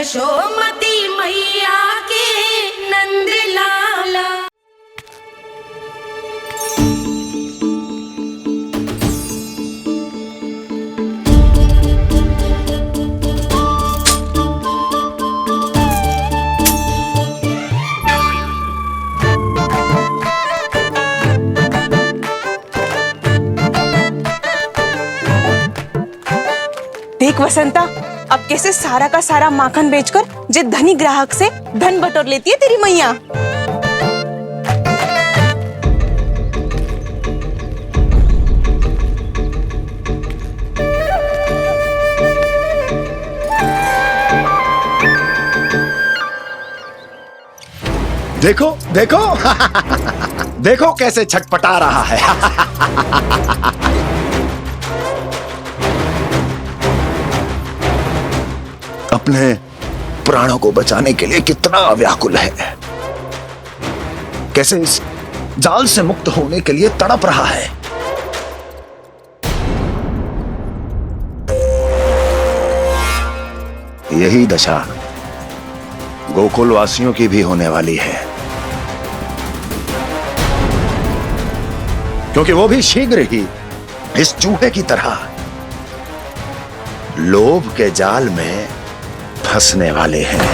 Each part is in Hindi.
यशोमती मैया के नंद लाला। देख वसंता, अब कैसे सारा का सारा माखन बेचकर जे धनी ग्राहक से धन बटोर लेती है तेरी मैया। देखो देखो देखो कैसे छटपटा रहा है। अपने प्राणों को बचाने के लिए कितना व्याकुल है, कैसे इस जाल से मुक्त होने के लिए तड़प रहा है। यही दशा गोकुल वासियों की भी होने वाली है, क्योंकि वो भी शीघ्र ही इस चूहे की तरह लोभ के जाल में फंसने वाले हैं।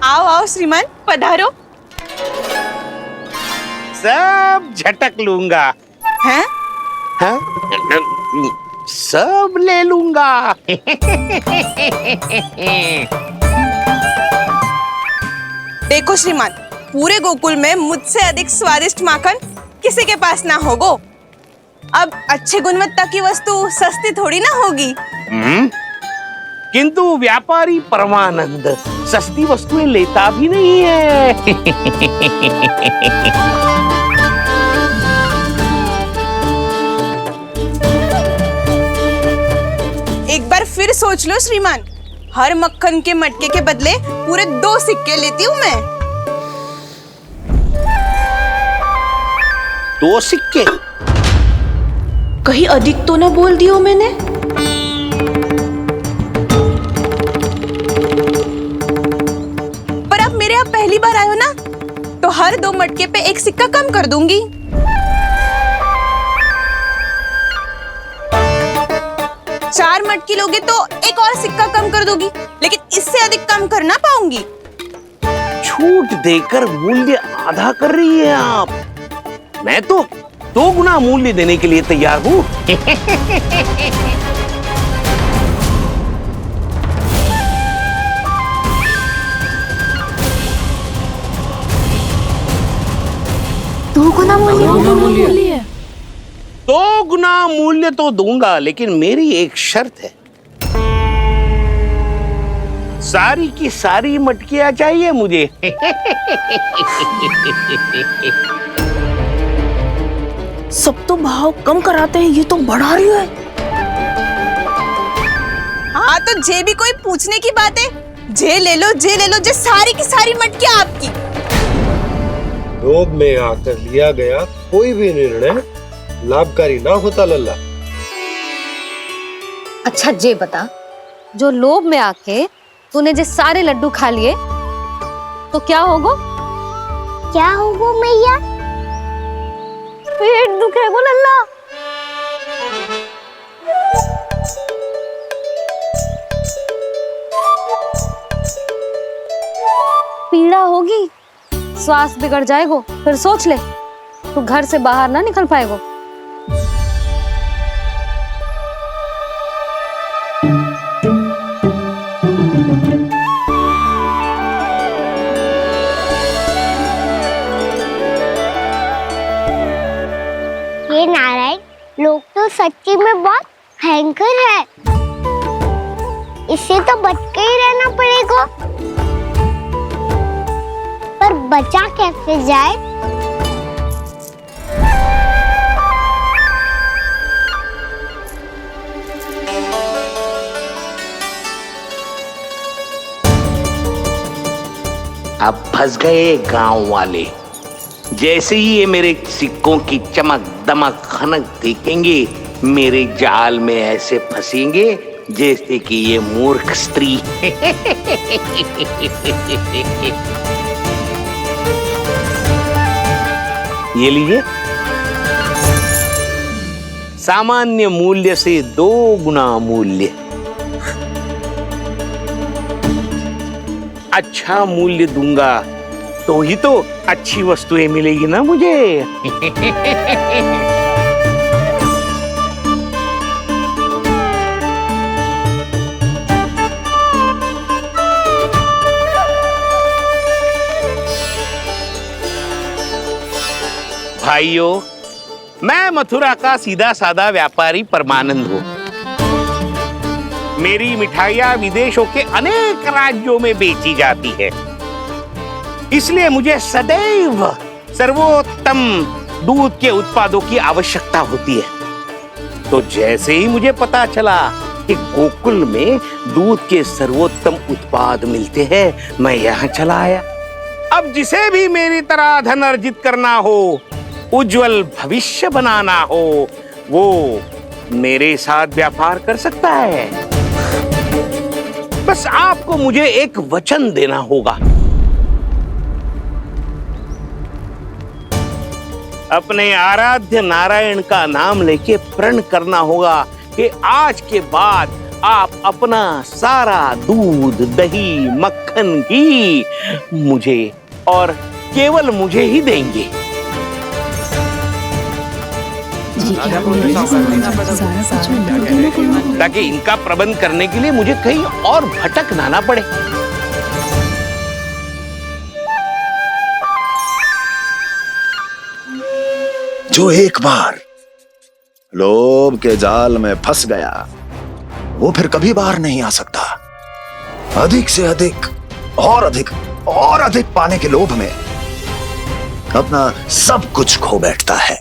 आओ आओ श्रीमान, पधारो। सब झटक लूंगा। हैं? हाँ? सब ले लूंगा। देखो श्रीमान, पूरे गोकुल में मुझसे अधिक स्वादिष्ट माखन किसी के पास ना होगो। अब अच्छे गुणवत्ता की वस्तु सस्ती थोड़ी ना होगी। किंतु व्यापारी परमानंद सस्ती वस्तुएं लेता भी नहीं है। एक बार फिर सोच लो श्रीमान, हर मक्खन के मटके के बदले पूरे 2 सिक्के लेती हूँ मैं। 2 सिक्के? कहीं अधिक तो ना बोल दियो मैंने? पर आप मेरे यहाँ पहली बार आए हो ना, तो हर 2 मटके पे 1 सिक्का कम कर दूंगी। चार मटकी लोगे तो 1 और सिक्का कम कर दूंगी, लेकिन इससे अधिक कम कर ना पाऊंगी। छूट देकर मूल्य आधा कर रही है आप। मैं तो 2 गुना मूल्य देने के लिए तैयार हूँ। दो गुना मूल्य? 2 गुना मूल्य तो दूंगा, लेकिन मेरी एक शर्त है। सारी की सारी मटकियां चाहिए मुझे। सब तो भाव कम कराते हैं, ये तो बढ़ा रही है। हाँ तो जे भी कोई पूछने की बात है, जे ले लो, जे ले लो, जे सारी की सारी मटकियां आपकी। लोभ में आकर लिया गया कोई भी निर्णय लाभकारी ना होता लल्ला। अच्छा जे बता, जो लोभ में आके तूने जे सारे लड्डू खा लिए तो क्या होगा? क्या होगा मैया? पेट दुखेगा लल्ला। पीड़ा होगी, श्वास बिगड़ जाएगा, फिर सोच ले तू घर से बाहर ना निकल पाएगा। ये नारायण लोग तो सच्ची में बहुत भयंकर है, इससे तो बच के ही रहना पड़ेगा। पर बचा कैसे जाए? अब फंस गए गांव वाले। जैसे ही ये मेरे सिक्कों की चमक दमक खनक देखेंगे, मेरे जाल में ऐसे फंसेंगे जैसे कि ये मूर्ख स्त्री। ये लीजिए, सामान्य मूल्य से 2 गुना मूल्य। अच्छा मूल्य दूंगा तो ही तो अच्छी वस्तुएं मिलेगी ना मुझे। भाइयों, मैं मथुरा का सीधा साधा व्यापारी परमानंद हूं। मेरी मिठाइयां विदेशों के अनेक राज्यों में बेची जाती है, इसलिए मुझे सदैव सर्वोत्तम दूध के उत्पादों की आवश्यकता होती है। तो जैसे ही मुझे पता चला कि गोकुल में दूध के सर्वोत्तम उत्पाद मिलते हैं, मैं यहाँ चला आया। अब जिसे भी मेरी तरह धन अर्जित करना हो, उज्जवल भविष्य बनाना हो, वो मेरे साथ व्यापार कर सकता है। बस आपको मुझे एक वचन देना होगा। अपने आराध्य नारायण का नाम लेके प्रण करना होगा कि आज के बाद आप अपना सारा दूध, दही, मक्खन, घी मुझे और केवल मुझे ही देंगे। ताकि इनका प्रबंध करने के लिए मुझे कहीं और भटकना ना पड़े। जो एक बार लोभ के जाल में फंस गया, वो फिर कभी बाहर नहीं आ सकता। अधिक से अधिक और अधिक और अधिक पाने के लोभ में अपना सब कुछ खो बैठता है।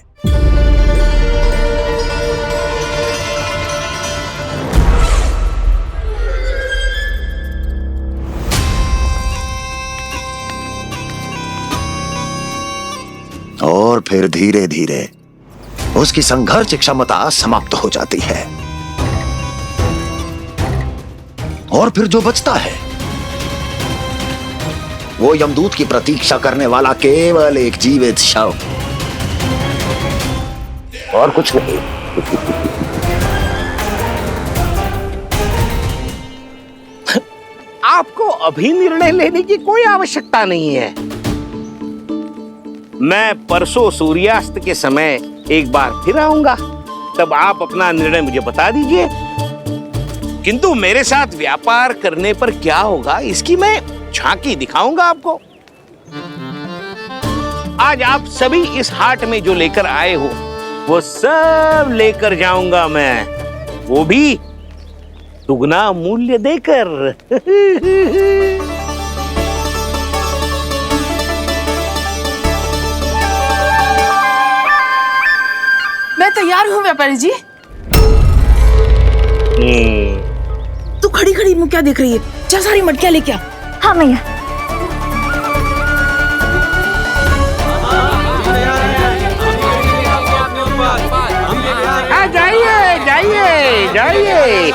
और फिर धीरे धीरे उसकी संघर्ष क्षमता समाप्त हो जाती है, और फिर जो बचता है वो यमदूत की प्रतीक्षा करने वाला केवल एक जीवित शव, और कुछ नहीं। आपको अभी निर्णय लेने की कोई आवश्यकता नहीं है। मैं परसों सूर्यास्त के समय एक बार फिर आऊंगा, तब आप अपना निर्णय मुझे बता दीजिए। किंतु मेरे साथ व्यापार करने पर क्या होगा, इसकी मैं झांकी दिखाऊंगा आपको। आज आप सभी इस हाट में जो लेकर आए हो, वो सब लेकर जाऊंगा मैं, वो भी दुगना मूल्य देकर। मैं तैयार हूँ व्यापारी जी। तू खड़ी खड़ी मुँह क्या देख रही है? जा सारी मटकियाँ लेके आ। हाँ मैया। जाइए जाइए जाइए।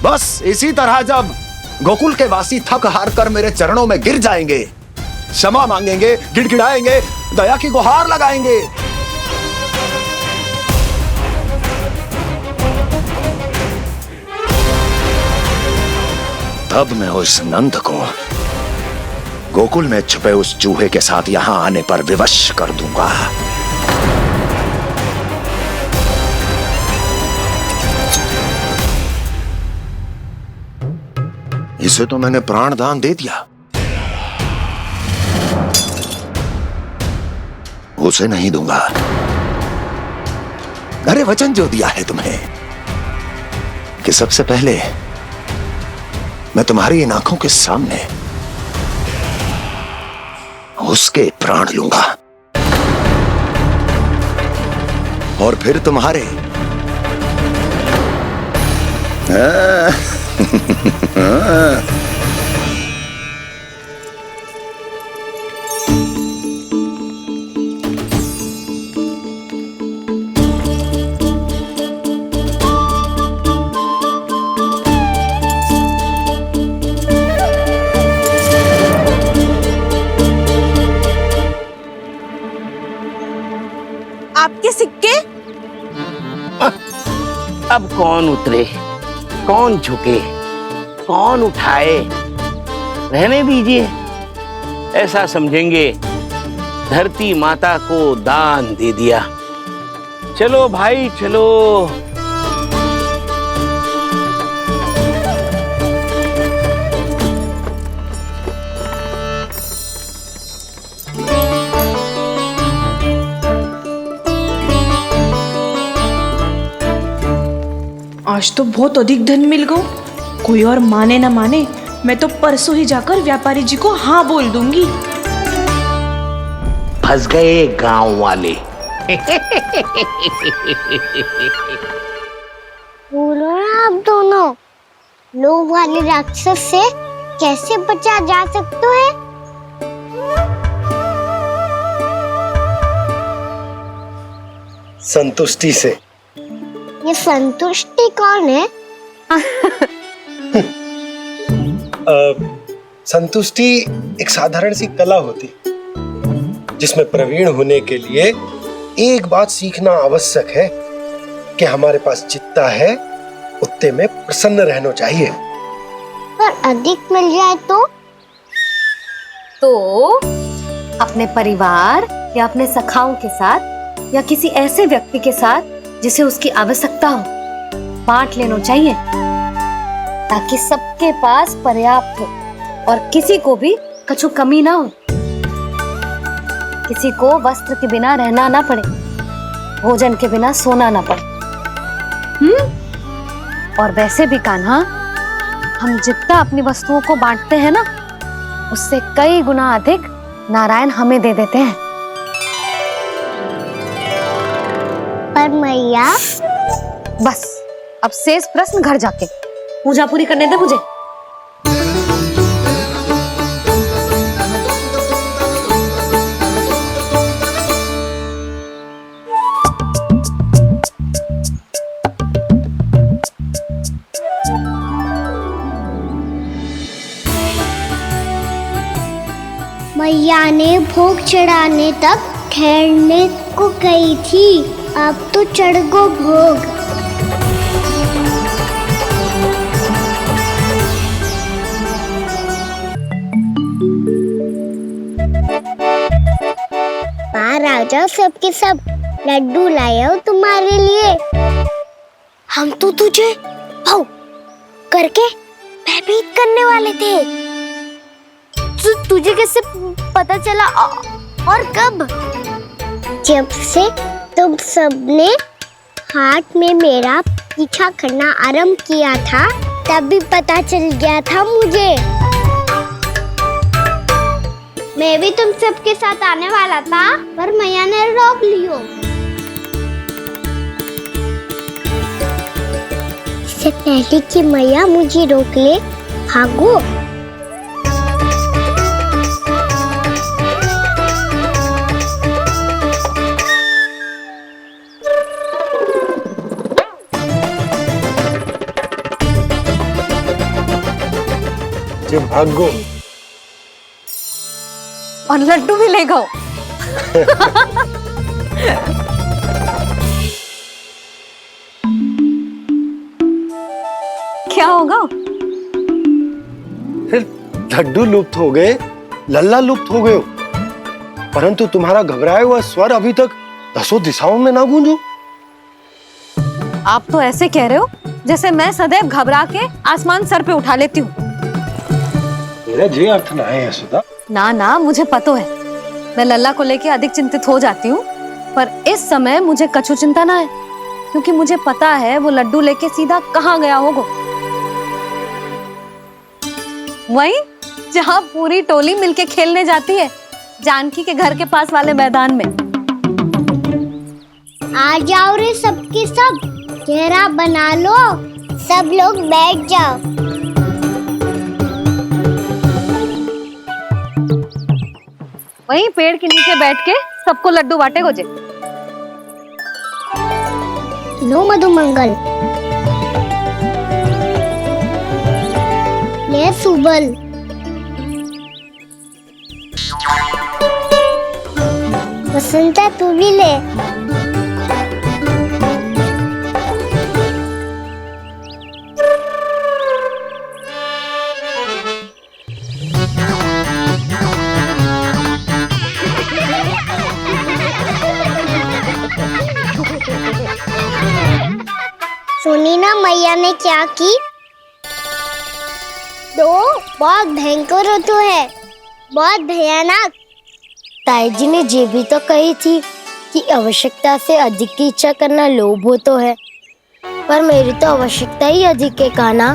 बस इसी तरह जब गोकुल के वासी थक हार कर मेरे चरणों में गिर जाएंगे, क्षमा मांगेंगे, गिड़गिड़ाएंगे, दया की गुहार लगाएंगे, तब मैं उस नंद को गोकुल में छुपे उस चूहे के साथ यहां आने पर विवश कर दूंगा। इसे तो मैंने प्राण दान दे दिया, उसे नहीं दूंगा। अरे वचन जो दिया है तुम्हें कि सबसे पहले मैं तुम्हारी इन आंखों के सामने उसके प्राण लूंगा और फिर तुम्हारे आपके सिक्के? अब कौन उतरे, कौन झुके, कौन उठाए? रहने दीजिए, ऐसा समझेंगे धरती माता को दान दे दिया। चलो भाई चलो। आज तो बहुत अधिक धन मिल गया। कोई और माने ना माने, मैं तो परसों ही जाकर व्यापारी जी को हाँ बोल दूंगी। फंस गए गांव वाले। बोलो ना आप दोनों, लोभ वाले राक्षस से कैसे बचा जा सकता है? संतुष्टि से। ये संतुष्टि कौन है? संतुष्टि एक साधारण सी कला होती जिसमें प्रवीण होने के लिए एक बात सीखना आवश्यक है कि हमारे पास जितना है उतने में प्रसन्न रहना चाहिए। पर अधिक मिल जाए तो अपने परिवार या अपने सखाओं के साथ या किसी ऐसे व्यक्ति के साथ जिसे उसकी आवश्यकता हो बांट लेना चाहिए, ताकि सबके पास पर्याप्त हो और किसी को भी कछु कमी ना हो, किसी को वस्त्र के बिना रहना ना पड़े, भोजन के बिना सोना ना पड़े। और वैसे भी कान्हा, हम जितना अपनी वस्तुओं को बांटते हैं ना, उससे कई गुना अधिक नारायण हमें दे देते हैं। पर मैया, बस अब शेष प्रश्न घर जाके पूजा पूरी करने दे मुझे। मैया ने भोग चढ़ाने तक ठहरने को कही थी, अब तो चढ़ गो भोग। बाहर आ जाओ, सबके सब लड्डू लाए हो तुम्हारे लिए। हम तो तुझे भाव करके भयभीत करने वाले थे। तुझे कैसे पता चला और कब? जब से तुम सबने हाथ में मेरा पीछा करना आरंभ किया था, तभी पता चल गया था मुझे। मैं भी तुम सबके साथ आने वाला था, पर मैया ने रोक लियो। इससे पहले कि मैया मुझे रोक ले, भागो। जब भागो और लड्डू भी ले गो। क्या होगा? फिर लड्डू लुप्त हो गए, लल्ला लुप्त हो गए हो, परंतु तुम्हारा घबराया हुआ स्वर अभी तक 10 दिशाओं में ना गूंजो। आप तो ऐसे कह रहे हो जैसे मैं सदैव घबरा के आसमान सर पे उठा लेती हूँ। मेरा जे अर्थ ना है यशोदा। ना ना, मुझे पता है। मैं लल्ला को लेके अधिक चिंतित हो जाती हूँ, पर इस समय मुझे कछु चिंता ना है, क्योंकि मुझे पता है वो लड्डू लेके सीधा कहाँ गया होगा। वहीं जहाँ पूरी टोली मिलके खेलने जाती है, जानकी के घर के पास वाले मैदान में। आ जाओ रे सबके सब, घेरा बना लो, सब लोग बैठ जाओ। वहीं पेड़ के नीचे बैठ के सबको लड्डू बांटे गोजे। लो मधुमंगल, ले सुबल, वसंता तू भी ले। सुनी ना मैया ने क्या की? तो बहुत भयंकर ऋतु है, बहुत भयानक। ताई जी ने ये भी तो कही थी कि आवश्यकता से अधिक की इच्छा करना लोभ हो तो है, पर मेरी तो आवश्यकता ही अधिक है कान्हा।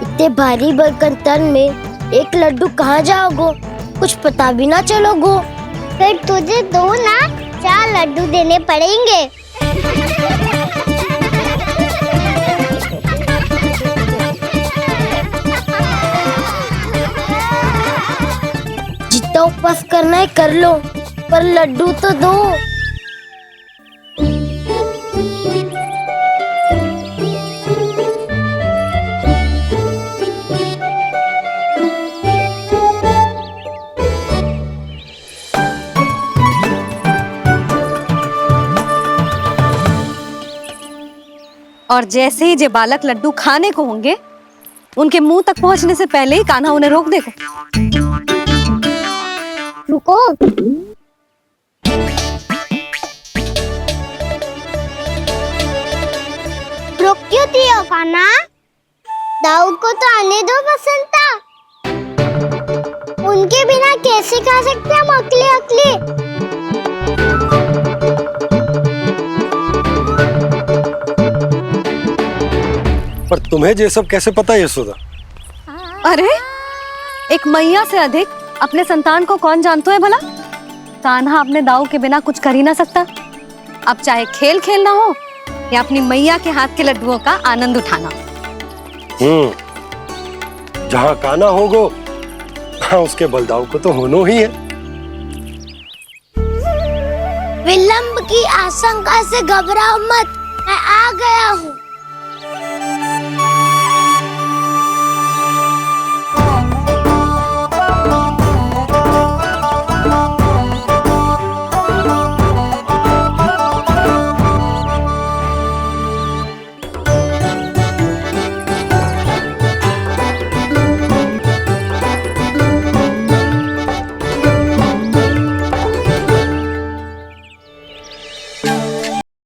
इतने भारी बर्तन तन में एक लड्डू कहाँ जाओगो, कुछ पता भी ना चलोगो। फिर तुझे 2 ना 4 लड्डू देने पड़ेंगे। जितना उपवास करना है कर लो, पर लड्डू तो दो। और जैसे ही जे बालक लड्डू खाने को होंगे, उनके मुंह तक पहुंचने से पहले ही कान्हा उन्हें रोक देगा। रुको, रोक क्यों दिया कान्हा? दाऊ को तो आने दो बसंता, उनके बिना कैसे खा सकते हम अकेले अकेले? पर तुम्हें ये सब कैसे पता यशोदा? अरे एक मैया से अधिक अपने संतान को कौन जानता है भला? कान्हा अपने दाऊ के बिना कुछ कर ही ना सकता। अब चाहे खेल खेलना हो या अपनी मैया के हाथ के लड्डुओं का आनंद उठाना। जहाँ कान्हा होगो, हाँ उसके बलदाऊ को तो होना ही है। विलंब की आशंका से घबराओ मत, मैं आ गया हूँ।